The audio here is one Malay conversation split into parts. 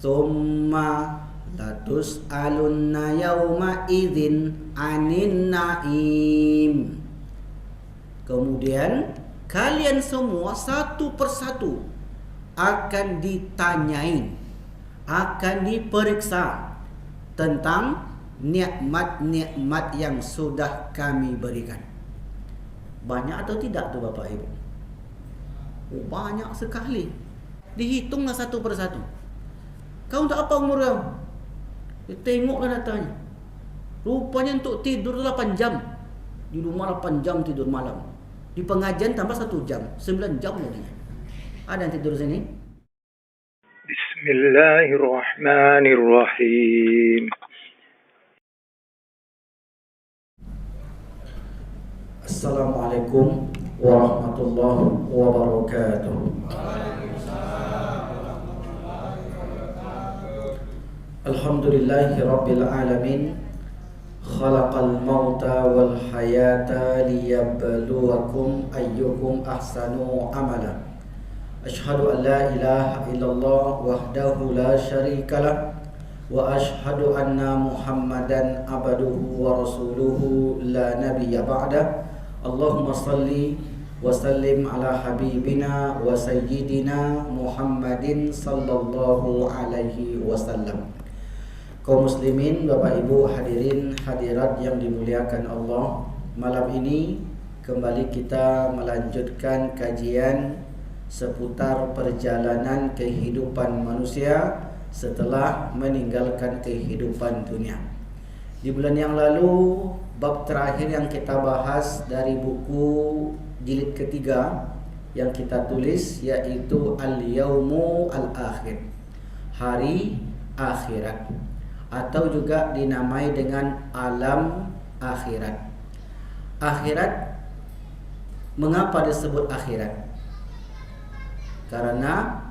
Thumma latus'alunna yawma idzin 'anin na'im. Kemudian kalian semua satu persatu akan ditanyain, akan diperiksa tentang nikmat-nikmat yang sudah kami berikan. Banyak atau tidak tu Bapak Ibu? Banyak sekali. Dihitunglah satu persatu. Kau untuk apa umur kau? Tengoklah datanya. Rupanya untuk tidur 8 jam. Di rumah 8 jam tidur malam. Di pengajian tambah 1 jam, 9 jam jadinya. Ada yang tidur sini? Bismillahirrahmanirrahim. Assalamualaikum warahmatullahi wabarakatuh. Alhamdulillahi rabbil alamin. Khalaqal mauta wal hayata liyabluwakum ayyukum ahsanu amala. Ashhadu an la ilaha illallah wahdahu la syarikalah wa ashhadu anna Muhammadan abduhu wa rasuluhu la nabiyya ba'dah. Allahumma salli wa sallim ala habibina wa sayyidina Muhammadin sallallahu alaihi wasallam. Kaum muslimin, Bapak Ibu, hadirin hadirat yang dimuliakan Allah, malam ini kembali kita melanjutkan kajian seputar perjalanan kehidupan manusia setelah meninggalkan kehidupan dunia. Di bulan yang lalu, bab terakhir yang kita bahas dari buku jilid ketiga yang kita tulis yaitu Al-Yaumu Al-Akhir, hari akhirat, atau juga dinamai dengan alam akhirat. Akhirat, mengapa disebut akhirat? Karena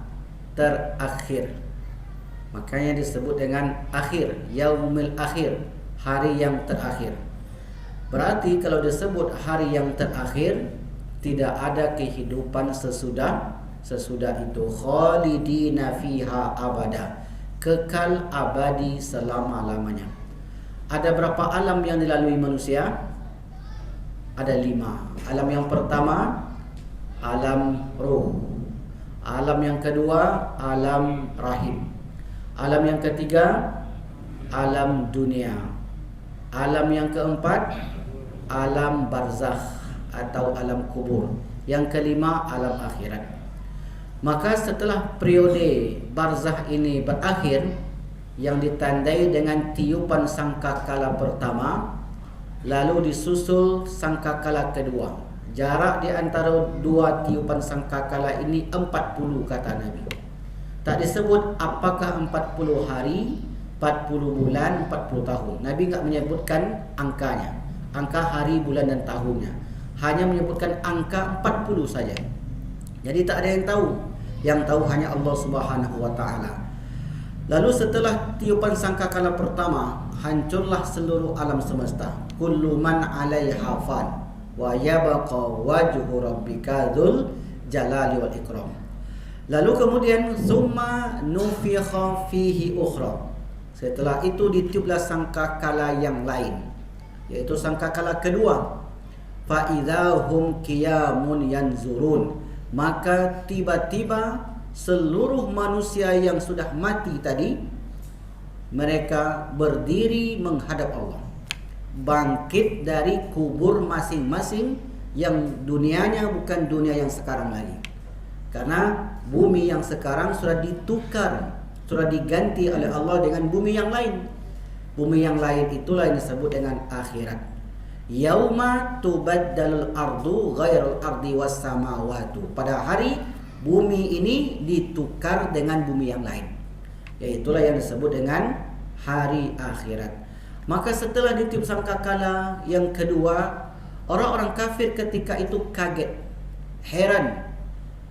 terakhir, makanya disebut dengan akhir, yaumil akhir, hari yang terakhir. Berarti kalau disebut hari yang terakhir, tidak ada kehidupan sesudah itu. Khalidina fiha abada, kekal abadi selama-lamanya. Ada berapa alam yang dilalui manusia? Ada 5. Alam yang pertama, alam ruh. Alam yang kedua, alam rahim. Alam yang ketiga, alam dunia. Alam yang keempat, alam barzakh atau alam kubur. Yang kelima, alam akhirat. Maka setelah periode barzakh ini berakhir, yang ditandai dengan tiupan sangkakala pertama, lalu disusul sangkakala kedua. Jarak di antara 2 tiupan sangkakala ini 40 kata Nabi. Tak disebut apakah 40 hari, 40 bulan, 40 tahun. Nabi enggak menyebutkan angkanya, angka hari, bulan dan tahunnya. Hanya menyebutkan angka 40 saja. Jadi tak ada yang tahu. Yang tahu hanya Allah Subhanahu wa taala. Lalu setelah tiupan sangkakala pertama, hancurlah seluruh alam semesta. Kullu man 'alaiha fan wa yabqa wajhu rabbika dzul jalali wal ikram. Lalu kemudian summa nufikha fihi ukhra. Setelah itu ditiuplah sangkakala yang lain, yaitu sangkakala kedua. Fa idzahum qiyamun yanzurun. Maka tiba-tiba seluruh manusia yang sudah mati tadi, mereka berdiri menghadap Allah, bangkit dari kubur masing-masing, yang dunianya bukan dunia yang sekarang lagi. Karena bumi yang sekarang sudah ditukar, sudah diganti oleh Allah dengan bumi yang lain. Bumi yang lain itulah yang disebut dengan akhirat. Yauma tubaddalul ardu ghairul ardi was samawati. Pada hari bumi ini ditukar dengan bumi yang lain, yaitulah yang disebut dengan hari akhirat. Maka setelah ditiup sangkakala yang kedua, orang-orang kafir ketika itu kaget, heran,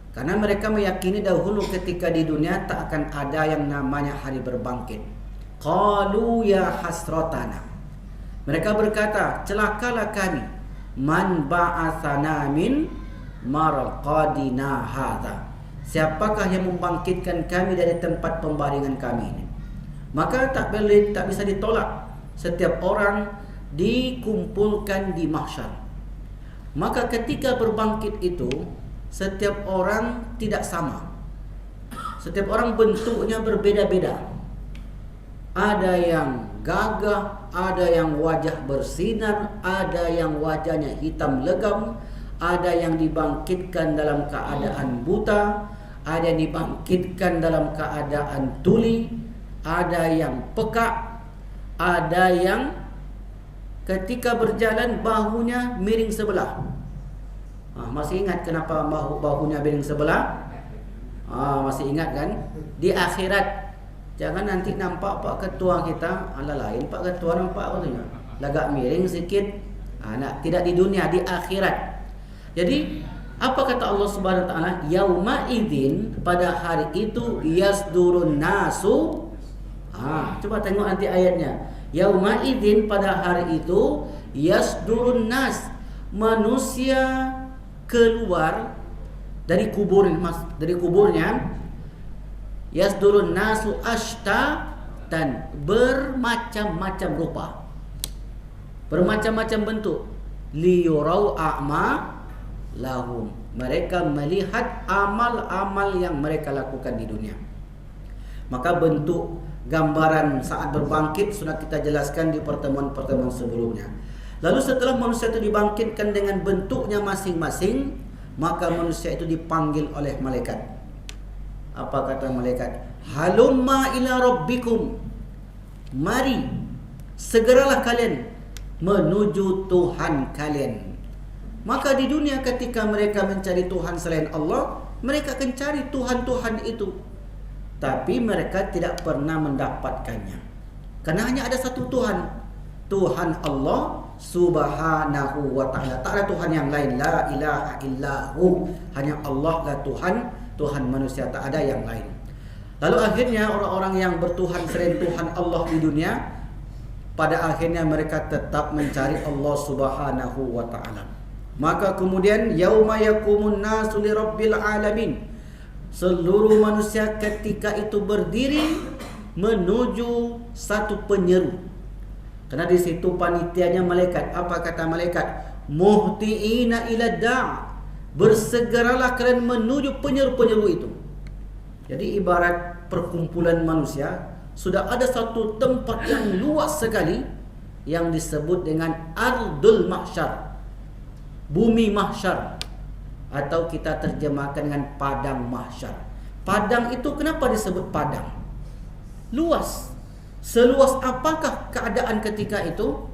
karena mereka meyakini dahulu ketika di dunia tak akan ada yang namanya hari berbangkit. Qalu ya hasratana. Mereka berkata, celakalah kami. Man ba'athana min marqadina hadza. siapakah yang membangkitkan kami dari tempat pembaringan kami ini? Maka tak bisa ditolak. Setiap orang dikumpulkan di mahsyar. Maka ketika berbangkit itu, setiap orang tidak sama. Setiap orang bentuknya berbeda-beda. Ada yang gagah, ada yang wajah bersinar, ada yang wajahnya hitam legam, ada yang dibangkitkan dalam keadaan buta, ada yang dibangkitkan dalam keadaan tuli, ada yang pekak, ada yang ketika berjalan bahunya miring sebelah. Masih ingat kenapa bahunya miring sebelah? Masih ingat kan? Di akhirat, jangan nanti nampak Pak Ketua kita, ala lain Pak Ketua nampak katanya, lagak miring sikit. Tidak di dunia, di akhirat. Jadi apa kata Allah Subhanahu wa taala? Yauma idzin, pada hari itu yasdurun nasu. Coba tengok nanti ayatnya. Yauma idzin, pada hari itu yasdurun nas, manusia keluar dari kuburnya. Yasdurun nasu ashta, dan bermacam-macam rupa, bermacam-macam bentuk. Liyurau a'ma lahum, mereka melihat amal-amal yang mereka lakukan di dunia. Maka bentuk gambaran saat berbangkit sudah kita jelaskan di pertemuan-pertemuan sebelumnya. Lalu setelah manusia itu dibangkitkan dengan bentuknya masing-masing, maka manusia itu dipanggil oleh malaikat. Apa kata malaikat? Halumma ila rabbikum, mari segeralah kalian menuju Tuhan kalian. Maka di dunia ketika mereka mencari Tuhan selain Allah, mereka akan cari Tuhan-Tuhan itu, tapi mereka tidak pernah mendapatkannya. Karena hanya ada satu Tuhan, Tuhan Allah Subhanahu wa ta'ala. Tak ada Tuhan yang lain. La ilaha illahu, hanya Allah lah Tuhan, Tuhan manusia, tak ada yang lain. Lalu akhirnya orang-orang yang bertuhan selain Tuhan Allah di dunia, pada akhirnya mereka tetap mencari Allah Subhanahu wa ta'ala. Maka kemudian yauma yaqumun nasu li rabbil alamin, seluruh manusia ketika itu berdiri menuju satu penyeru. Karena di situ panitianya malaikat. Apa kata malaikat? Muhtiina ila da', bersegeralah kalian menuju penyeru-penyeru itu. Jadi ibarat perkumpulan manusia, sudah ada satu tempat yang luas sekali yang disebut dengan Ardul Mahsyar, bumi mahsyar, atau kita terjemahkan dengan padang mahsyar. Padang itu kenapa disebut padang? Luas. Seluas apakah keadaan ketika itu?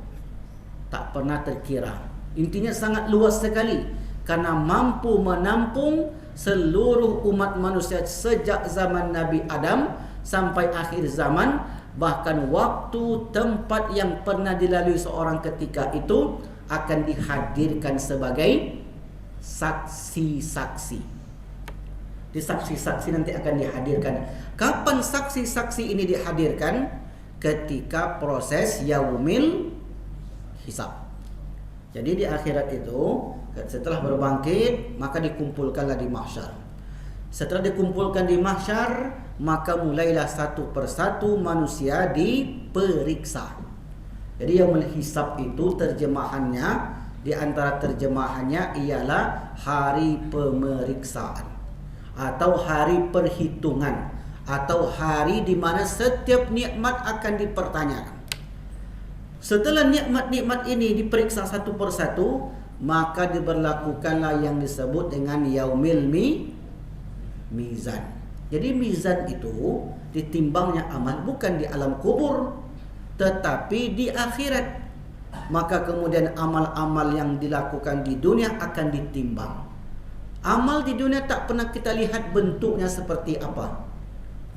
Tak pernah terkira. Intinya sangat luas sekali, karena mampu menampung seluruh umat manusia sejak zaman Nabi Adam sampai akhir zaman. Bahkan waktu, tempat yang pernah dilalui seorang ketika itu akan dihadirkan sebagai saksi-saksi. Di saksi-saksi nanti akan dihadirkan. Kapan saksi-saksi ini dihadirkan? Ketika proses yaumil hisab. Jadi di akhirat itu, setelah berbangkit, maka dikumpulkanlah di mahsyar. Setelah dikumpulkan di mahsyar, maka mulailah satu persatu manusia diperiksa. Jadi yaumil hisab itu terjemahannya, di antara terjemahannya ialah hari pemeriksaan, atau hari perhitungan, atau hari di mana setiap nikmat akan dipertanyakan. Setelah nikmat-nikmat ini diperiksa satu persatu, maka diberlakukanlah yang disebut dengan yaumil mizan. Jadi mizan itu ditimbangnya amal bukan di alam kubur, tetapi di akhirat. Maka kemudian amal-amal yang dilakukan di dunia akan ditimbang. Amal di dunia tak pernah kita lihat bentuknya seperti apa.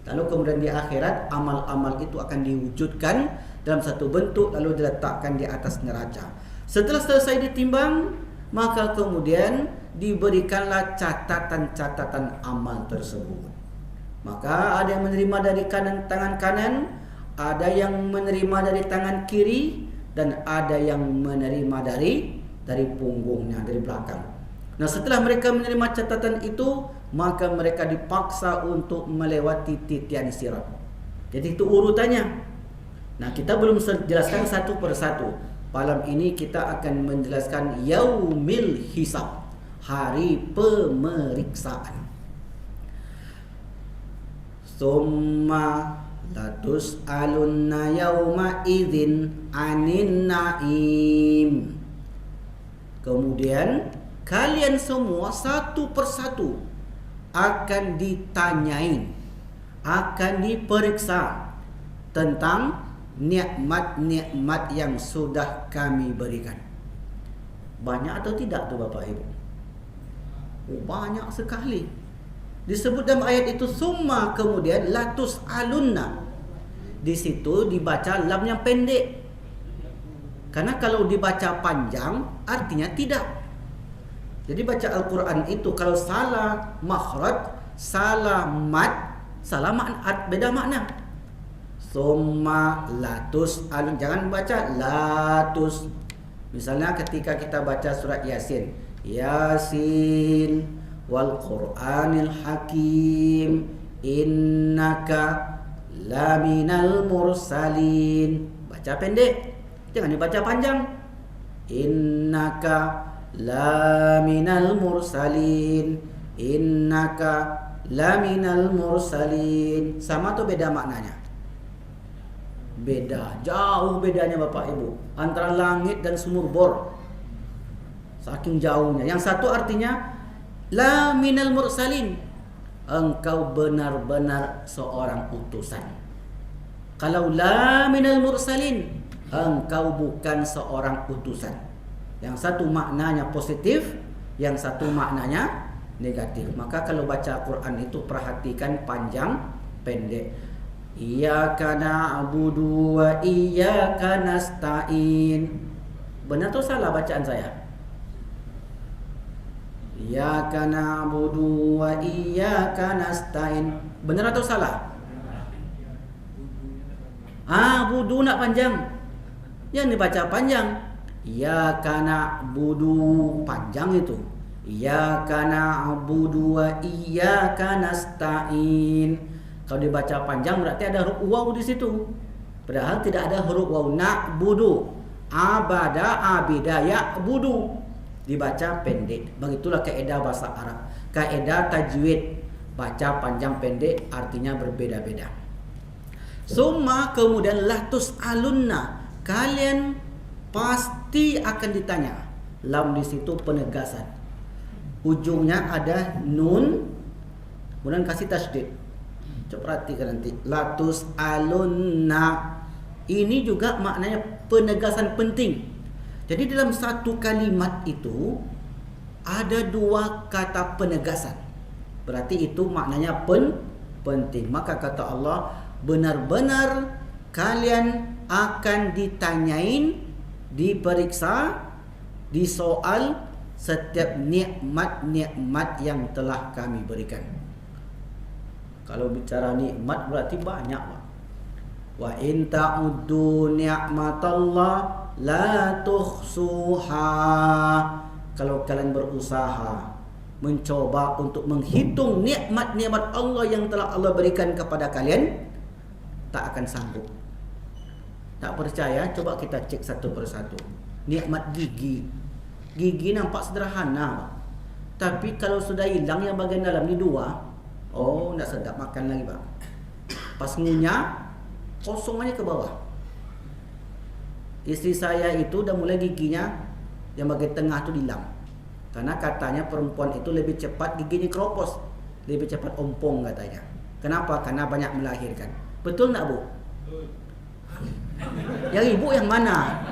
Lalu kemudian di akhirat amal-amal itu akan diwujudkan dalam satu bentuk, lalu diletakkan di atas neraca. Setelah selesai ditimbang, maka kemudian diberikanlah catatan-catatan amal tersebut. Maka ada yang menerima dari tangan kanan, ada yang menerima dari tangan kiri, dan ada yang menerima dari punggungnya, dari belakang. Nah, setelah mereka menerima catatan itu, maka mereka dipaksa untuk melewati titian sirat. Jadi itu urutannya. Nah, kita belum jelaskan satu persatu. Malam ini kita akan menjelaskan yaumil hisab, hari pemeriksaan. Summa latus'alunna yawma idzin anin na'im. Kemudian kalian semua satu persatu akan ditanyain, akan diperiksa tentang nikmat-nikmat yang sudah kami berikan. Banyak atau tidak tu Bapak Ibu? Banyak sekali. Disebut dalam ayat itu summa, kemudian latus alunna. Di situ dibaca lam yang pendek. Karena kalau dibaca panjang artinya tidak. Jadi baca Al-Quran itu kalau salah makhraj, salah mad, salah makna, beda makna. Summa latus alun, jangan baca latus. Misalnya ketika kita baca surat Yasin, Yasin wal Qur'anil Hakim innaka laminal mursalin. Baca pendek, jangan dibaca panjang. Innaka laminal mursalin, innaka laminal mursalin. Sama atau beda maknanya? Beda, jauh bedanya Bapak Ibu, antara langit dan sumur bor. Saking jauhnya. Yang satu artinya la minal mursalin, engkau benar-benar seorang utusan. Kalau la minal mursalin, engkau bukan seorang utusan. Yang satu maknanya positif, yang satu maknanya negatif. Maka kalau baca Quran itu perhatikan panjang pendek. Iyyaka na'budu wa iyyaka nasta'in. Benar atau salah bacaan saya? Iyyaka na'budu wa iyyaka nasta'in. Benar atau salah? Budu nak panjang. Yang dibaca panjang. Iyyaka na'budu, panjang itu. Iyyaka na'budu wa iyyaka nasta'in. Kalau dibaca panjang berarti ada huruf waw di situ. Padahal tidak ada huruf waw. Na'budu, abada, abida, ya'budu. Dibaca pendek. Begitulah kaedah bahasa Arab. Kaedah tajwid. Baca panjang pendek artinya berbeda-beda. Summa, kemudian latus alunna, kalian pasti akan ditanya. Lam di situ penegasan. Ujungnya ada nun, kemudian kasih tasydid. Coba perhatikan nanti. Latus alunna. Ini juga maknanya penegasan penting. Jadi dalam satu kalimat itu ada dua kata penegasan. Berarti itu maknanya penting. Maka kata Allah, benar-benar kalian akan ditanyain, diperiksa, disoal setiap nikmat-nikmat yang telah kami berikan. Kalau bicara nikmat berarti banyak, Pak. Wa in ta'uddu ni'matallah la tuhsuha. Kalau kalian berusaha mencoba untuk menghitung nikmat-nikmat Allah yang telah Allah berikan kepada kalian, tak akan sanggup. Tak percaya, coba kita cek satu persatu. Nikmat gigi. Gigi nampak sederhana, Pak. Tapi kalau sudah hilang yang bagian dalam ni dua, oh, tak sedap makan lagi, Pak. Pas ngunyah, kosong aja ke bawah. Istri saya itu dah mulai giginya yang bagian tengah tu hilang. Karena katanya perempuan itu lebih cepat giginya keropos, lebih cepat ompong katanya. Kenapa? Karena banyak melahirkan. Betul tak, Bu? Yang ibu yang mana?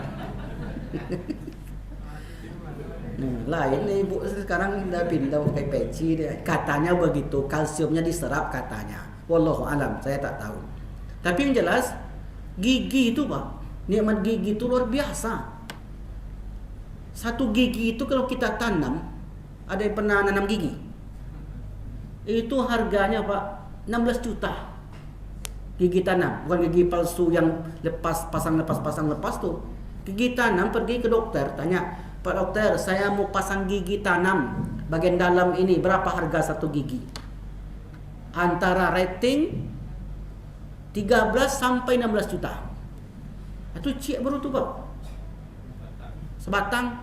Lain ibu sekarang dah pindah pakai peci dia. Katanya begitu, kalsiumnya diserap katanya. Wallahu alam, saya tak tahu. Tapi yang jelas gigi itu, Pak, nikmat gigi itu luar biasa. Satu gigi itu kalau kita tanam, ada yang pernah nanam gigi, itu harganya, Pak, 16 juta. Gigi tanam, bukan gigi palsu yang lepas lepas tuh. Gigi tanam, pergi ke dokter, tanya, Pak dokter, saya mau pasang gigi tanam, bagian dalam ini berapa harga satu gigi? Antara rating 13 sampai 16 juta. Itu cik baru tu Pak. Sebatang,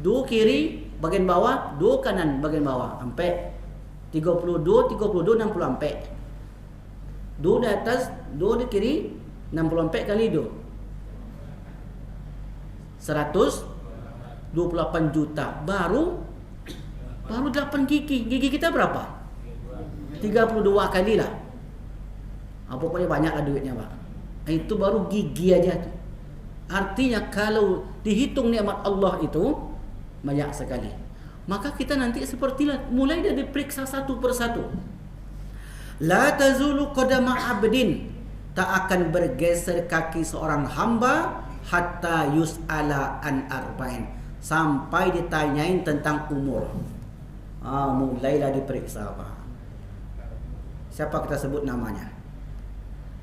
dua kiri bagian bawah, dua kanan bagian bawah. Sampai 32, 60 ampere. Dua di atas, dua di kiri, 60 ampere kali 2. 128 juta. Baru 8 gigi. Gigi kita berapa? 32 kali lah. Pokoknya banyak lah duitnya Pak. Itu baru gigi aja tu. Artinya kalau dihitung nikmat Allah itu banyak sekali. Maka kita nanti sepertilah mulai dari diperiksa satu persatu. La tazulu qadama abdin, tak akan bergeser kaki seorang hamba hatta yus'ala an arba'in, sampai ditanyain tentang umur. Mulailah diperiksa Pak. Siapa kita sebut namanya?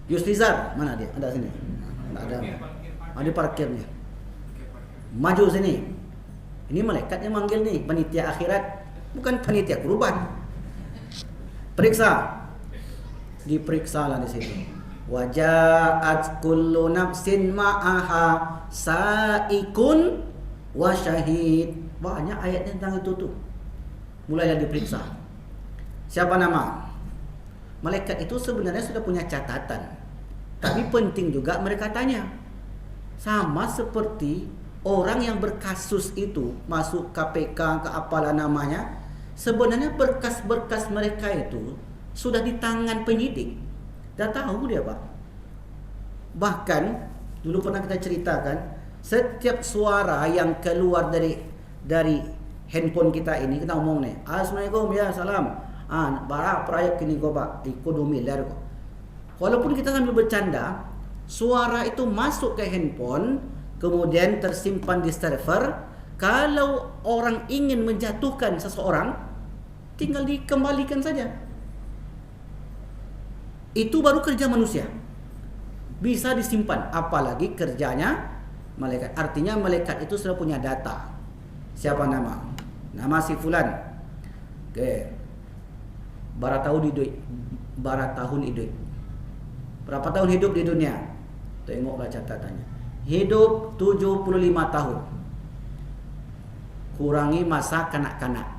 Yusrizar, mana dia? Ada sini? Ada. Ada parkirnya. Maju sini. Ini malaikat yang manggil nih, panitia akhirat, bukan panitia kurban. Periksa. Diperiksalah di situ. Waja'at kullu nafsin ma'aha sa'ikun wa syahid. Banyak ayat tentang itu tuh. Mulailah diperiksa. Siapa nama? Malaikat itu sebenarnya sudah punya catatan. Tapi penting juga mereka tanya. Sama seperti orang yang berkasus itu masuk KPK ke apalah namanya, sebenarnya berkas-berkas mereka itu sudah di tangan penyidik. Dah tahu dia Pak. Bahkan dulu pernah kita ceritakan, setiap suara yang keluar dari handphone kita ini, kita ngomong nih, Assalamualaikum, ya salam. Bara proyek kini ko Pak, ekonomi ler ko. Walaupun kita sambil bercanda, suara itu masuk ke handphone, kemudian tersimpan di server. Kalau orang ingin menjatuhkan seseorang, tinggal dikembalikan saja. Itu baru kerja manusia. Bisa disimpan, apalagi kerjanya malaikat. Artinya malaikat itu sudah punya data. Siapa nama? Nama si fulan. Oke. Berapa tahun hidup? Berapa tahun hidup di dunia? Tengoklah catatannya. Hidup 75 tahun. Kurangi masa kanak-kanak.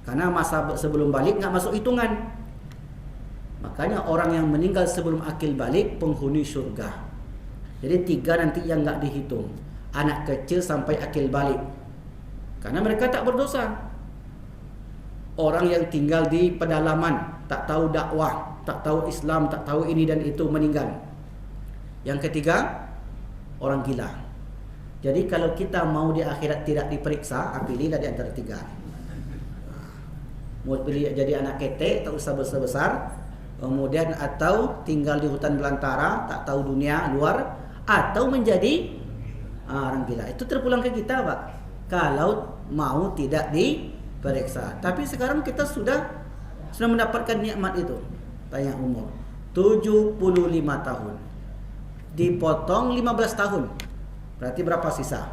Karena masa sebelum balik enggak masuk hitungan. Makanya orang yang meninggal sebelum akil balik penghuni surga. Jadi 3 nanti yang enggak dihitung. Anak kecil sampai akil balik. Karena mereka tak berdosa. Orang yang tinggal di pedalaman, tak tahu dakwah, tak tahu Islam, tak tahu ini dan itu, meninggal. Yang ketiga, orang gila. Jadi kalau kita mau di akhirat tidak diperiksa, pilihlah di antara 3. Mau pilih jadi anak ketek, tak usah besar-besar, kemudian atau tinggal di hutan belantara, tak tahu dunia luar, atau menjadi orang gila. Itu terpulang ke kita Pak, kalau mau tidak diperiksa. Tapi sekarang kita sudah mendapatkan nikmat itu. Tanya umur 75 tahun, dipotong 15 tahun, berarti berapa sisa?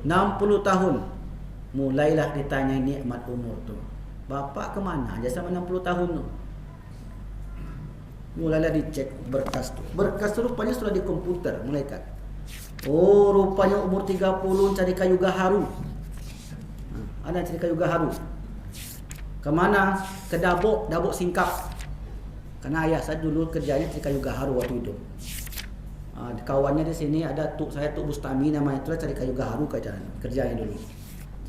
60 tahun. Mulailah ditanya nikmat umur tu. Bapak kemana aja sama 60 tahun tu? Mulailah dicek berkas tu. Berkas tu rupanya sudah di komputer malaikat. Oh, rupanya umur 30 cari kayu gaharu. Ada cari kayu gaharu. Kemana? Ke Dabok Singkap. Karena ayah saya dulu kerjanya cari kayu gaharu waktu itu. Kawannya di sini ada saya Tuk Bustami namanya, itu cari kayu gaharu kerjanya dulu.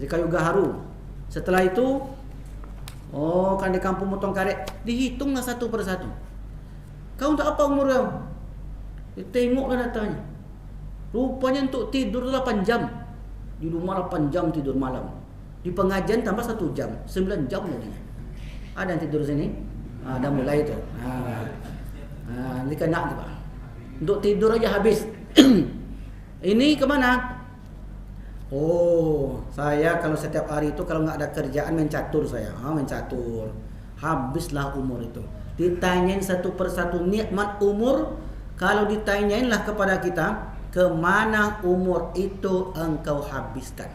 Cari kayu gaharu. Setelah itu, kan di kampung Motong Karet, dihitunglah satu persatu. Kau untuk apa umur kau? Tengoklah datanya. Rupanya untuk tidur 8 jam. Di rumah 8 jam tidur malam. Di pengajian tambah 1 jam, 9 jam lagi. Ada yang tidur sini? Dah mulai itu. Ini kena tu Pak. Untuk tidur aja habis. Ini kemana? Oh, saya kalau setiap hari itu kalau nggak ada kerjaan main catur saya. Main catur. Habislah umur itu. Ditanyain satu persatu nikmat umur. Kalau ditanyainlah kepada kita, kemana umur itu engkau habiskan?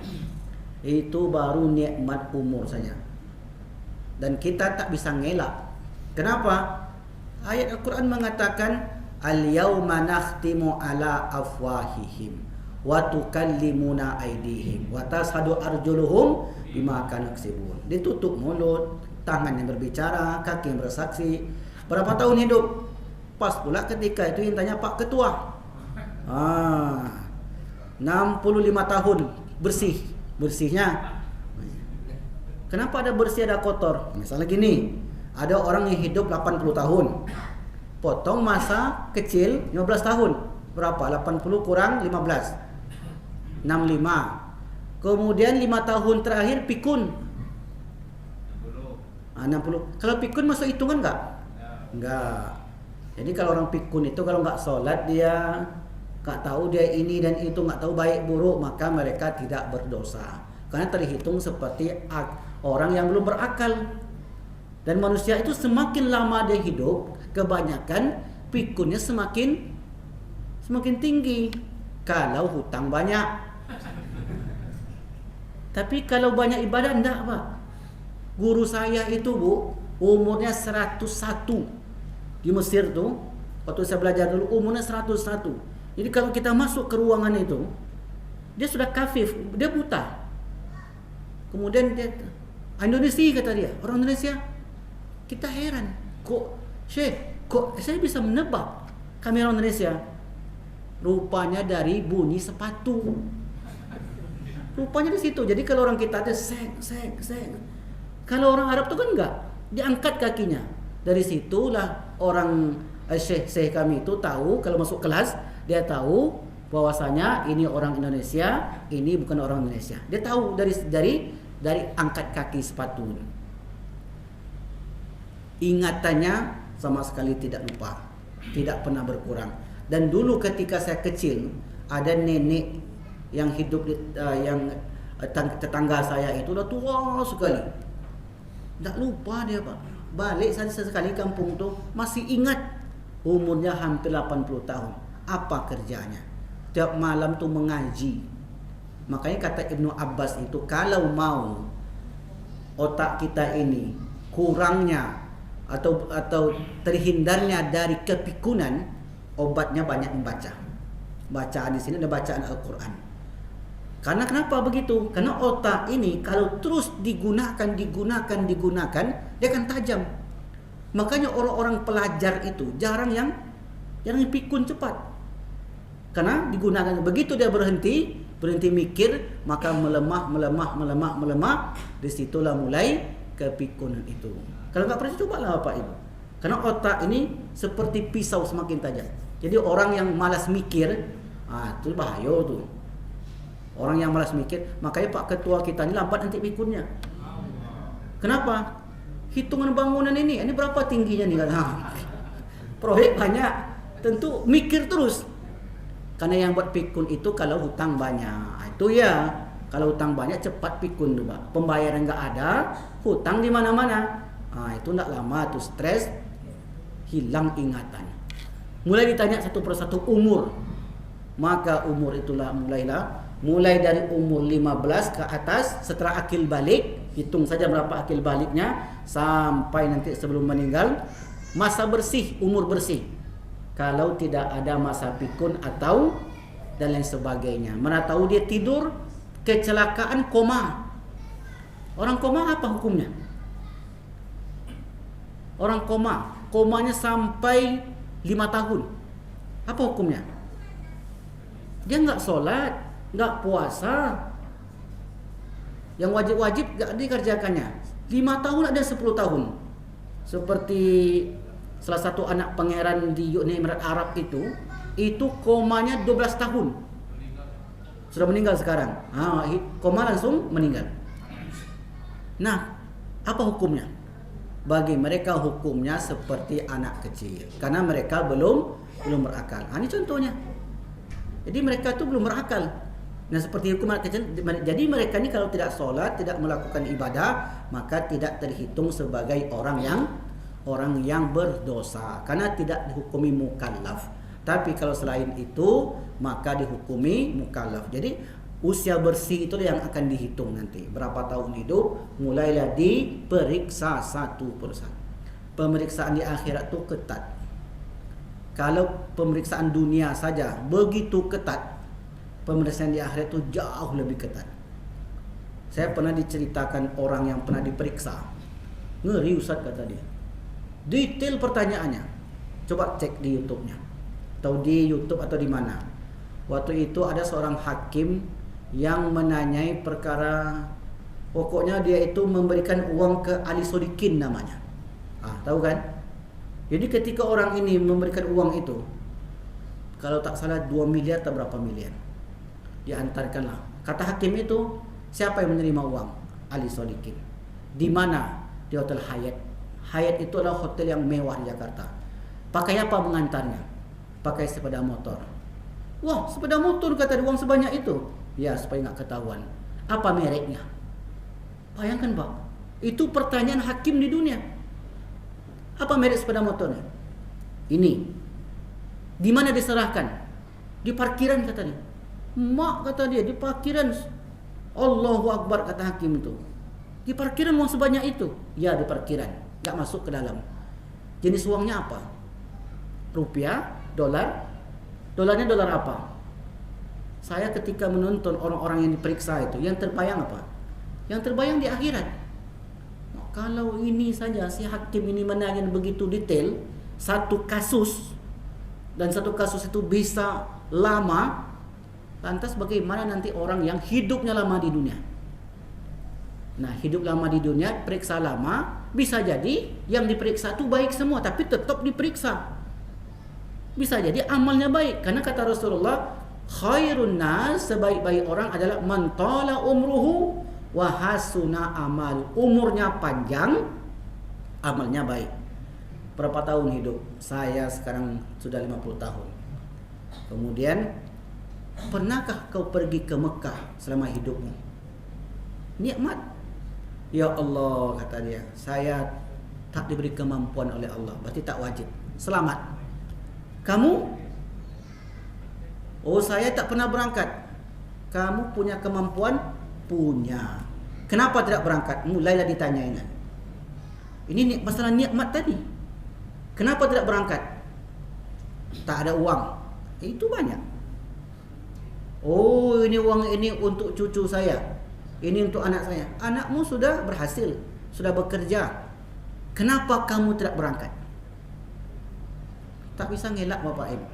Itu baru nikmat umur saja. Dan kita tak bisa ngelak. Kenapa? Ayat Al-Quran mengatakan al-yawma nakhtimu ala afwahihim wa tukallimuna aydihim wa tashhadu arjuluhum bima kanu yaksibun. Ditutup mulut, tangan yang berbicara, kaki yang bersaksi. Berapa tahun hidup? Pas pula ketika itu yang tanya Pak Ketua. 65 tahun bersihnya. Kenapa ada bersih ada kotor? Misalnya gini, ada orang yang hidup 80 tahun. Potong masa kecil 15 tahun. Berapa? 80 kurang 15. 65. Kemudian 5 tahun terakhir pikun. 60. Kalau pikun masuk hitungan enggak? Enggak. Jadi kalau orang pikun itu kalau enggak sholat dia, enggak tahu dia ini dan itu, enggak tahu baik buruk, maka mereka tidak berdosa. Karena terhitung seperti orang yang belum berakal. Dan manusia itu semakin lama dia hidup, kebanyakan pikunnya semakin tinggi. Kalau hutang banyak. Tapi kalau banyak ibadah enggak, Pak. Guru saya itu, Bu, umurnya 101. Di Mesir tuh, waktu saya belajar dulu, umurnya 101. Jadi kalau kita masuk ke ruangan itu, dia sudah kafif, dia buta. Kemudian dia, Indonesia kata dia, orang Indonesia. Kita heran, kok saya bisa menebak kami orang Indonesia. Rupanya dari bunyi sepatu. Rupanya di situ. Jadi kalau orang kita ada seng. Kalau orang Arab itu kan enggak, diangkat kakinya. Dari situlah orang syekh kami itu tahu kalau masuk kelas, dia tahu bahwasanya ini orang Indonesia, ini bukan orang Indonesia. Dia tahu dari angkat kaki sepatu. Ingatannya sama sekali tidak lupa, tidak pernah berkurang. Dan dulu ketika saya kecil, ada nenek yang hidup yang tetangga saya itu udah tua sekali. Tak lupa dia, Pak. Balik sekali kampung tu masih ingat, umurnya hampir 80 tahun. Apa kerjanya? Tiap malam tu mengaji. Makanya kata Ibnu Abbas itu, kalau mau otak kita ini kurangnya atau terhindarnya dari kepikunan, obatnya banyak membaca. Bacaan di sini ada bacaan Al-Quran. Karena kenapa begitu? Karena otak ini kalau terus digunakan, dia akan tajam. Makanya orang-orang pelajar itu jarang yang pikun cepat. Karena digunakan, begitu dia berhenti mikir, maka melemah. Disitulah mulai kepikunan itu. Kalau nggak percaya cobalah Bapak Ibu. Karena otak ini seperti pisau semakin tajam. Jadi orang yang malas mikir, itu bahaya tuh. Orang yang malas mikir, makanya Pak Ketua kita ini lambat nanti pikunnya. Kenapa? Hitungan bangunan ini berapa tingginya nih? Proyek banyak, tentu mikir terus. Karena yang buat pikun itu kalau hutang banyak. Itu ya, kalau hutang banyak cepat pikun tuh, Pak. Pembayaran nggak ada, hutang di mana-mana. Itu tidak lama tuh stres, hilang ingatan. Mulai ditanya satu persatu umur. Maka umur itulah mulai dari umur 15 ke atas, setelah akil balik, hitung saja berapa akil baliknya sampai nanti sebelum meninggal, masa bersih, umur bersih. Kalau tidak ada masa pikun atau dan lain sebagainya. Mana tahu dia tidur kecelakaan koma. Orang koma apa hukumnya? Orang komanya sampai 5 tahun. Apa hukumnya? Dia enggak sholat, enggak puasa. Yang wajib-wajib enggak dikerjakannya. 5 tahun ada 10 tahun. Seperti salah satu anak pangeran di Uni Emirat Arab itu komanya 12 tahun. Sudah meninggal sekarang. Koma langsung meninggal. Nah, apa hukumnya? Bagi mereka hukumnya seperti anak kecil, karena mereka belum berakal. Ini contohnya. Jadi mereka itu belum berakal. Nah, seperti hukum anak kecil. Jadi mereka ini kalau tidak sholat, tidak melakukan ibadah, maka tidak terhitung sebagai orang yang berdosa, karena tidak dihukumi mukallaf. Tapi kalau selain itu, maka dihukumi mukallaf. Jadi Usia bersih itu yang akan dihitung nanti. Berapa tahun hidup, mulailah diperiksa satu persatu. Pemeriksaan di akhirat itu ketat. Kalau pemeriksaan dunia saja begitu ketat, pemeriksaan di akhirat itu jauh lebih ketat. Saya pernah diceritakan orang yang pernah diperiksa. Ngeri Ustaz, kata dia. Detail pertanyaannya. Coba cek di YouTube-nya. Atau di YouTube atau di mana. Waktu itu ada seorang hakim yang menanyai perkara, pokoknya dia itu memberikan uang ke Ali Sodikin namanya. Tahu kan? Jadi ketika orang ini memberikan uang itu, kalau tak salah 2 miliar atau berapa miliar, diantarkanlah. Kata hakim itu, siapa yang menerima uang? Ali Sodikin. Di mana? Di Hotel Hyatt. Hyatt itu adalah hotel yang mewah di Jakarta. Pakai apa mengantarnya? Pakai sepeda motor. Wah, sepeda motor, kata dia, uang sebanyak itu. Ya, supaya nggak ketahuan. Apa mereknya? Bayangkan Pak, itu pertanyaan hakim di dunia. Apa merek sepeda motornya? Ini. Di mana diserahkan? Di parkiran, kata dia. Mak, kata dia, di parkiran. Allahu Akbar, kata hakim itu. Di parkiran uang sebanyak itu? Ya, di parkiran. Nggak masuk ke dalam. Jenis uangnya apa? Rupiah? Dolar? Dolarnya dolar apa? Saya ketika menonton orang-orang yang diperiksa itu, yang terbayang apa? Yang terbayang di akhirat. Nah, kalau ini saja si hakim ini menanya begitu detail, satu kasus, dan satu kasus itu bisa lama, lantas bagaimana nanti orang yang hidupnya lama di dunia? Nah, hidup lama di dunia, periksa lama, bisa jadi yang diperiksa itu baik semua, tapi tetap diperiksa. Bisa jadi amalnya baik, karena kata Rasulullah, khairun nas, sebaik-baik orang adalah man tala umruhu wa hasuna amal. Umurnya panjang, amalnya baik. Berapa tahun hidup? Saya sekarang sudah 50 tahun. Kemudian, pernahkah kau pergi ke Mekah selama hidupmu? Nikmat. Ya Allah, kata dia, saya tak diberi kemampuan oleh Allah, berarti tak wajib. Selamat. Kamu? Oh, saya tak pernah berangkat. Kamu punya kemampuan? Punya. Kenapa tidak berangkat? Mulailah ditanyain. Ini masalah nikmat tadi. Kenapa tidak berangkat? Tak ada uang. Itu banyak. Oh, ini uang ini untuk cucu saya. Ini untuk anak saya. Anakmu sudah berhasil, sudah bekerja. Kenapa kamu tidak berangkat? Tak bisa ngelak Bapak Ibu.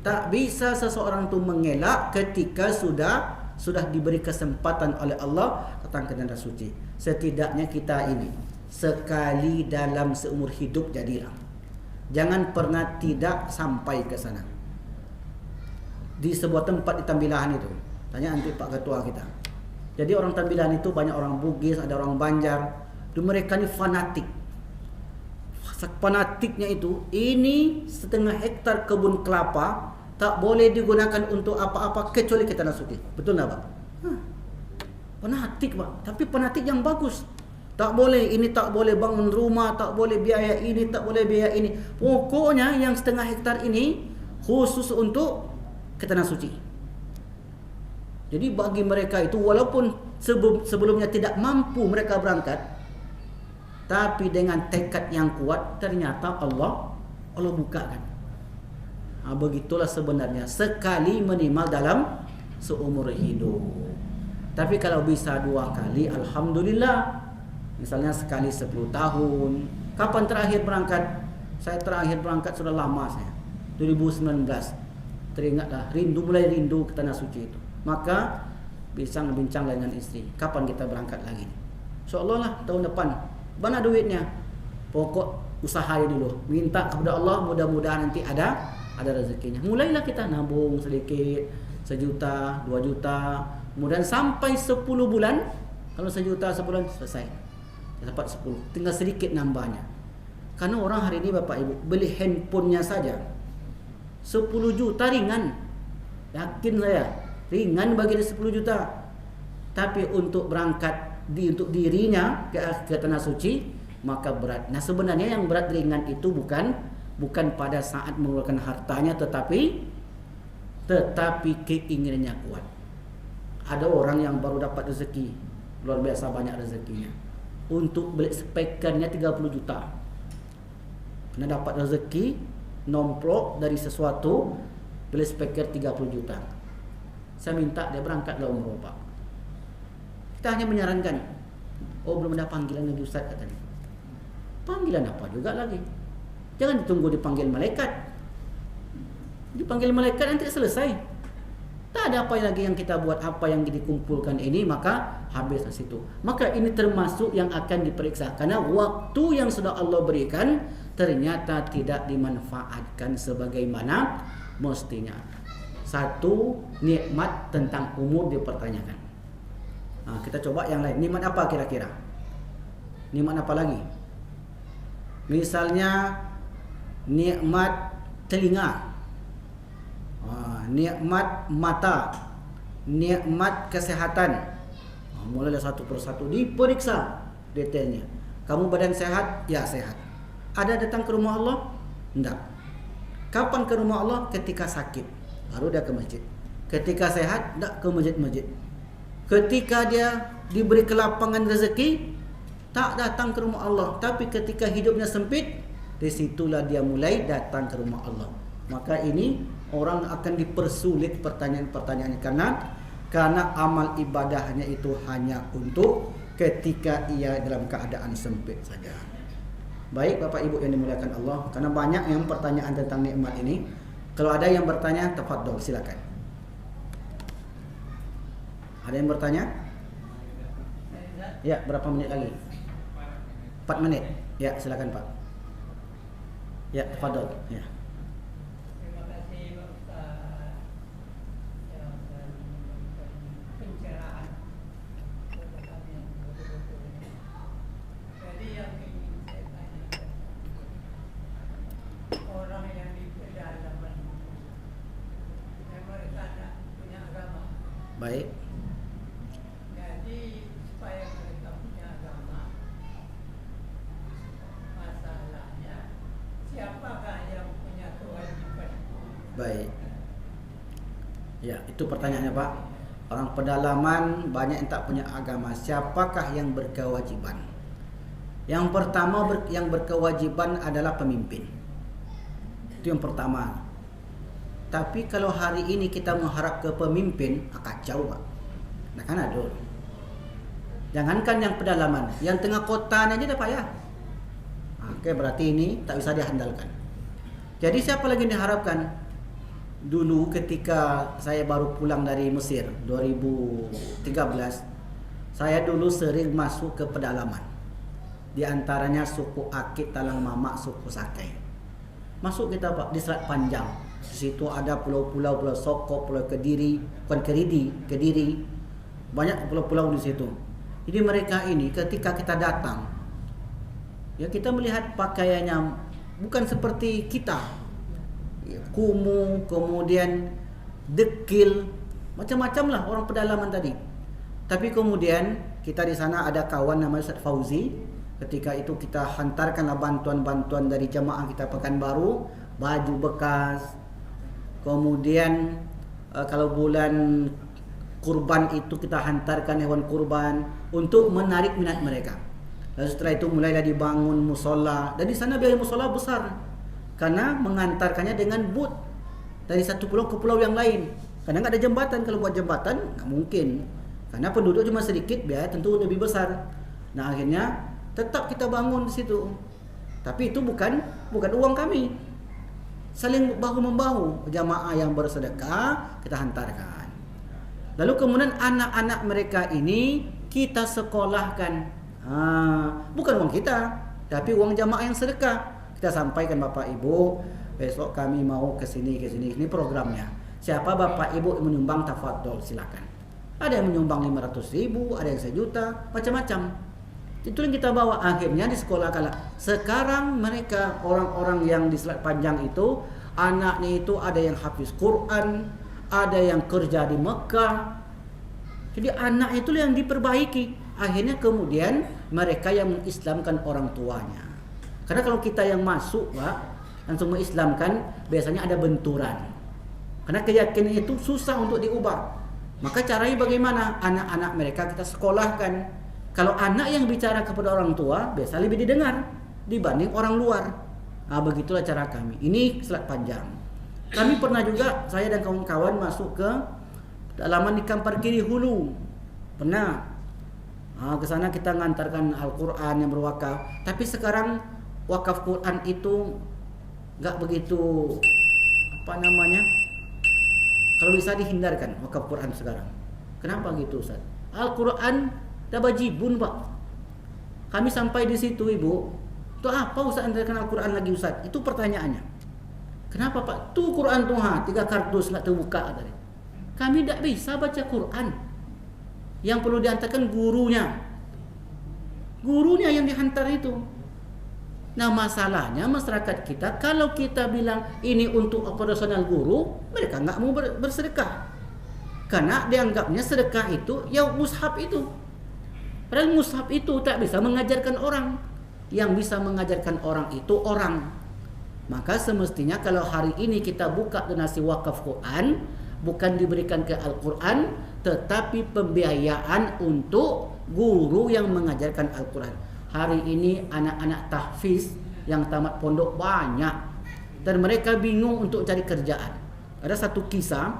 Tak bisa seseorang itu mengelak ketika sudah diberi kesempatan oleh Allah datang ke tanah suci. Setidaknya kita ini sekali dalam seumur hidup jadilah. Jangan pernah tidak sampai ke sana. Di sebuah tempat di Tambilahan itu, tanya nanti Pak Ketua kita. Jadi orang Tambilahan itu banyak orang Bugis, ada orang Banjar. Mereka ini fanatik. Fanatiknya itu, ini 1/2 hektar kebun kelapa tak boleh digunakan untuk apa-apa kecuali ke tanah suci. Betul tak Pak? Fanatik Pak, tapi fanatik yang bagus. Tak boleh ini, tak boleh bangun rumah, tak boleh biaya ini, tak boleh biaya ini. Pokoknya yang 1/2 hektar ini khusus untuk ke tanah suci. Jadi bagi mereka itu, walaupun sebelumnya tidak mampu mereka berangkat, tapi dengan tekad yang kuat, ternyata Allah bukakan. Begitulah sebenarnya sekali minimal dalam seumur hidup. Tapi kalau bisa 2 kali, alhamdulillah. Misalnya sekali 10 tahun. Kapan terakhir berangkat? Saya terakhir berangkat sudah lama saya. 2019. Teringatlah, mulai rindu ke tanah suci itu. Maka bincang dengan istri. Kapan kita berangkat lagi? InsyaAllah lah tahun depan. Mana duitnya? Pokok usaha dulu. Minta kepada Allah, mudah-mudahan nanti ada rezekinya. Mulailah kita nabung sedikit, 1 juta, 2 juta. Kemudian sampai 10 bulan. Kalau 1 juta sebulan selesai. Dapat 10. Tinggal sedikit nambahnya. Karena orang hari ini Bapak Ibu beli handphonenya saja 10 juta ringan. Yakin saya, ringan bagi dia 10 juta. Tapi untuk berangkat untuk dirinya ke tanah suci, maka berat. Nah, sebenarnya yang berat ringan itu bukan pada saat mengeluarkan hartanya, tetapi keinginannya kuat. Ada orang yang baru dapat rezeki, luar biasa banyak rezekinya. Untuk beli spekernya 30 juta. Karena dapat rezeki, nomplok dari sesuatu, beli speaker 30 juta. Saya minta dia berangkatlah umroh, Pak. Kita hanya menyarankan, oh belum ada panggilan lagi Ustaz katanya. Panggilan apa juga lagi? Jangan ditunggu dipanggil malaikat. Dipanggil malaikat nanti selesai. Tak ada apa lagi yang kita buat, apa yang dikumpulkan ini, maka habis di situ. Maka ini termasuk yang akan diperiksa. Karena waktu yang sudah Allah berikan ternyata tidak dimanfaatkan sebagaimana mestinya. Satu, nikmat tentang umur dipertanyakan. Nah, kita coba yang lain. Nikmat apa kira-kira? Nikmat apa lagi? Misalnya nikmat telinga, nikmat mata, nikmat kesehatan. Mulai satu persatu diperiksa detailnya. Kamu badan sehat? Ya sehat. Ada datang ke rumah Allah? Tidak. Kapan ke rumah Allah? Ketika sakit, baru dia ke masjid. Ketika sehat, tidak ke masjid-masjid. Ketika dia diberi kelapangan rezeki, tak datang ke rumah Allah. Tapi ketika hidupnya sempit, disitulah dia mulai datang ke rumah Allah. Maka ini orang akan dipersulit pertanyaan-pertanyaannya karena amal ibadahnya itu hanya untuk ketika ia dalam keadaan sempit saja. Baik Bapak Ibu yang dimuliakan Allah, karena banyak yang pertanyaan tentang nikmat ini. Kalau ada yang bertanya, tafadhol silakan. Ada yang bertanya? Ya, berapa menit lagi? 4 menit. Ya, silakan Pak. Ya, tafadhol. Ya. Baik. Jadi supaya mereka punya agama, masalahnya siapakah yang punya kewajiban? Baik. Ya, itu pertanyaannya Pak. Orang pedalaman banyak yang tak punya agama. Siapakah yang berkewajiban? Yang pertama yang berkewajiban adalah pemimpin. Itu yang pertama. Tapi kalau hari ini kita mengharap ke pemimpin, kacau Pak. Nah kan ada. Jangankan yang pedalaman, yang tengah kota aja dah payah. Oke, berarti ini tak bisa diandalkan. Jadi siapa lagi yang diharapkan? Dulu ketika saya baru pulang dari Mesir 2013, saya dulu sering masuk ke pedalaman. Di antaranya suku Akit, Talang Mamak, suku Sakai. Masuk kita Pak di Selat Panjang. Di situ ada pulau-pulau, Pulau Sokop, Pulau Kediri, bukan Kediri. Banyak pulau-pulau di situ. Jadi mereka ini ketika kita datang, ya kita melihat pakaiannya bukan seperti kita. Kumuh, kemudian dekil, macam-macam lah orang pedalaman tadi. Tapi kemudian kita di sana ada kawan namanya Ustaz Fauzi. Ketika itu kita hantarkanlah bantuan-bantuan dari jemaah kita Pekanbaru, baju bekas. Kemudian kalau bulan kurban itu kita hantarkan hewan kurban untuk menarik minat mereka. Lalu setelah itu mulailah dibangun musola. Dan di sana biaya musola besar karena mengantarkannya dengan boot dari satu pulau ke pulau yang lain. Karena nggak ada jembatan. Kalau buat jembatan nggak mungkin. Karena penduduk cuma sedikit, biaya tentu lebih besar. Nah akhirnya tetap kita bangun di situ. Tapi itu bukan uang kami. Saling bahu-membahu, jamaah yang bersedekah kita hantarkan. Lalu kemudian anak-anak mereka ini kita sekolahkan. Bukan uang kita, tapi uang jamaah yang sedekah. Kita sampaikan Bapak Ibu, besok kami mau ke sini. Ini programnya. Siapa Bapak Ibu yang menyumbang, tafadhol silakan. Ada yang menyumbang 500.000, ada yang 1 juta, macam-macam. Itu yang kita bawa, akhirnya di sekolah kalah. Sekarang mereka orang-orang yang di Selat Panjang itu, anaknya itu ada yang hafiz Quran, ada yang kerja di Mekah. Jadi anak itu yang diperbaiki. Akhirnya kemudian mereka yang mengislamkan orang tuanya. Karena kalau kita yang masuk Pak, langsung mengislamkan, biasanya ada benturan. Karena keyakinan itu susah untuk diubah. Maka caranya bagaimana? Anak-anak mereka kita sekolahkan. Kalau anak yang bicara kepada orang tua, biasa lebih didengar dibanding orang luar. Nah, begitulah cara kami. Ini selat panjang. Kami pernah juga, saya dan kawan-kawan masuk ke dalaman di Kampar Kiri Hulu. Pernah. Ke sana kita ngantarkan Al-Quran yang berwakaf. Tapi sekarang wakaf Quran itu nggak begitu kalau bisa dihindarkan wakaf Quran sekarang. Kenapa gitu, Ustaz? Al-Quran dah bajibun, Pak. Kami sampai di situ, Ibu. Itu apa Ustaz antarkan Al-Quran lagi, Ustaz? Itu pertanyaannya. Kenapa, Pak? Tuh Quran tuh 3 kardus nggak terbuka tadi. Kami tidak bisa baca Quran. Yang perlu dihantarkan gurunya. Gurunya yang dihantar itu. Nah, masalahnya masyarakat kita, kalau kita bilang ini untuk operasional guru, mereka nggak mau bersedekah. Karena dianggapnya sedekah itu ya mushaf itu. Padahal mushaf itu tak bisa mengajarkan orang. Yang bisa mengajarkan orang itu orang. Maka semestinya kalau hari ini kita buka donasi wakaf Quran, bukan diberikan ke Al-Quran, tetapi pembiayaan untuk guru yang mengajarkan Al-Quran. Hari ini anak-anak tahfiz yang tamat pondok banyak, dan mereka bingung untuk cari kerjaan. Ada satu kisah,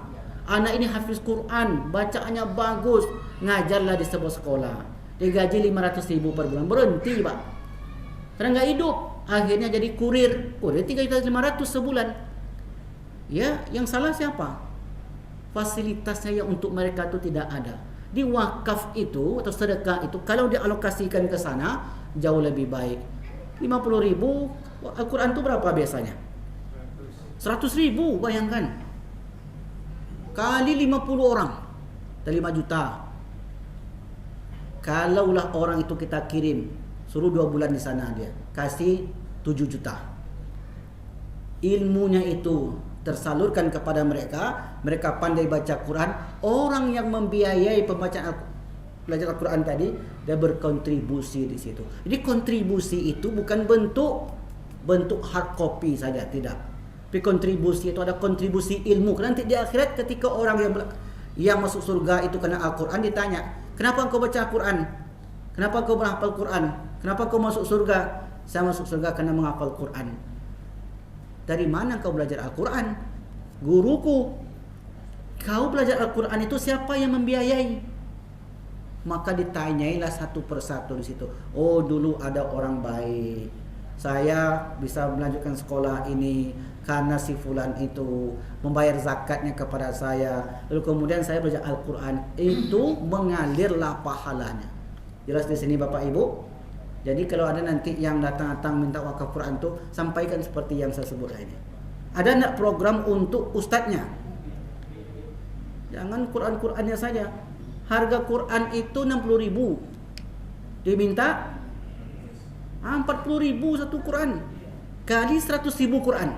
anak ini hafiz Quran, bacaannya bagus, ngajarlah di sebuah sekolah, digaji 500.000 per bulan, berhenti, Pak, karena nggak hidup. Akhirnya jadi kurir 3.500 sebulan. Ya, yang salah siapa? Fasilitasnya yang untuk mereka itu tidak ada. Di wakaf itu atau sedekah itu kalau dialokasikan ke sana jauh lebih baik. 50.000 Al-Quran itu berapa biasanya? 100.000, bayangkan. Kali 50 orang, dan 5 juta. Kalaulah orang itu kita kirim, suruh 2 bulan di sana dia, kasih 7 juta. Ilmunya itu tersalurkan kepada mereka, mereka pandai baca Quran. Orang yang membiayai pembacaan belajar Al-Quran tadi, dia berkontribusi di situ. Jadi kontribusi itu bukan bentuk hard copy saja, tidak. Tapi kontribusi itu ada kontribusi ilmu. Karena nanti di akhirat ketika orang yang masuk surga itu kena Al-Quran ditanya, kenapa engkau baca Al-Quran? Kenapa engkau menghafal Quran? Kenapa engkau masuk surga? Saya masuk surga karena menghafal Quran. Dari mana kau belajar Al-Quran? Guruku. Kau belajar Al-Quran itu siapa yang membiayai? Maka ditanyailah satu persatu di situ. Oh, dulu ada orang baik. Saya bisa melanjutkan sekolah ini karena si fulan itu membayar zakatnya kepada saya. Lalu kemudian saya belajar Al-Quran. Itu mengalirlah pahalanya. Jelas di sini Bapak Ibu? Jadi kalau ada nanti yang datang-datang minta wakaf Quran itu, sampaikan seperti yang saya sebut ini. Ada enggak program untuk ustadznya? Jangan Quran-Qurannya saja. Harga Quran itu 60.000. Diminta 40.000 satu Quran. Kali 100.000 Quran.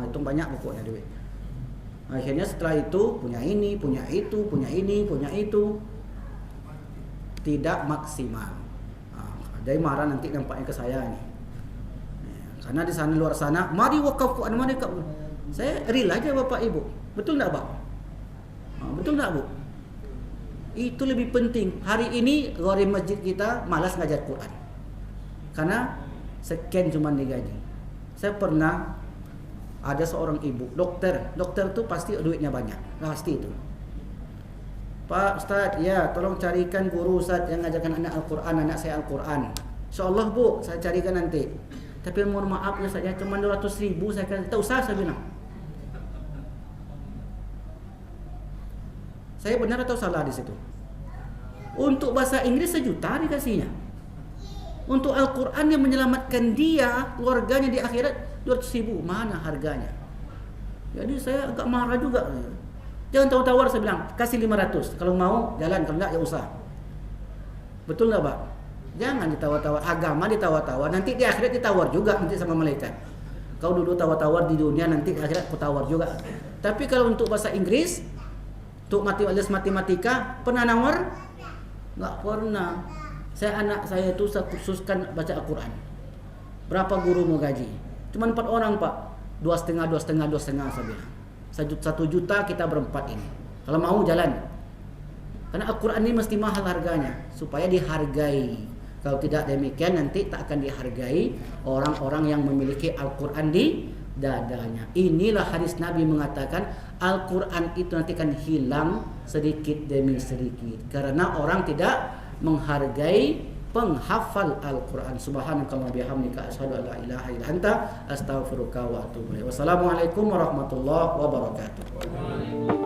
Itu banyak pokoknya duit. Akhirnya setelah itu punya ini, punya itu, punya ini, punya itu. Tidak maksimal. Jadi marah nanti nampaknya ke saya nih. Karena di sana luar sana, mari wakaf Quran, mari wakaf. Saya real aja Bapak Ibu. Betul enggak, Pak? Betul enggak, Bu? Itu lebih penting. Hari ini gharim masjid kita malas ngajar Quran. Karena sekian cuma digaji. Saya pernah ada seorang ibu, dokter tuh pasti duitnya banyak. Pasti itu. Pak Ustaz, ya tolong carikan guru Ustaz yang ngajarkan anak Al-Quran, anak saya Al-Quran. InsyaAllah Bu, saya carikan nanti. Tapi mohon maaf ya saja, cuma 200.000 saya kata, tak usah saya bilang. Saya benar atau salah di situ? Untuk bahasa Inggris 1 juta dikasihnya. Untuk Al-Quran yang menyelamatkan dia, keluarganya di akhirat 200.000, mana harganya? Jadi saya agak marah juga. Jangan tawar-tawar, saya bilang kasih 500. Kalau mau jalan, kalau enggak ya usah. Betul enggak, Pak? Jangan ditawar-tawar. Agama ditawar-tawar, nanti di akhirat ditawar juga nanti sama malaikat. Kau dulu tawar-tawar di dunia, nanti di akhirat kau tawar juga. Tapi kalau untuk bahasa Inggris, untuk matematika, pernah nawar? Enggak pernah. Anak saya itu saya khususkan baca Al-Quran. Berapa guru mau gaji? Cuma 4 orang, Pak. 2,5 saya bilang. 1 juta kita berempat ini. Kalau mau jalan. Karena Al-Quran ini mesti mahal harganya supaya dihargai. Kalau tidak demikian nanti tak akan dihargai orang-orang yang memiliki Al-Quran di dadanya. Inilah hadis Nabi mengatakan Al-Quran itu nanti akan hilang sedikit demi sedikit karena orang tidak menghargai penghafal Al-Quran. Subhanakallahumma bihamdika asyhadu an la ilaha illa anta astaghfiruka wa atubu ilaik. Wassalamualaikum warahmatullahi wabarakatuh.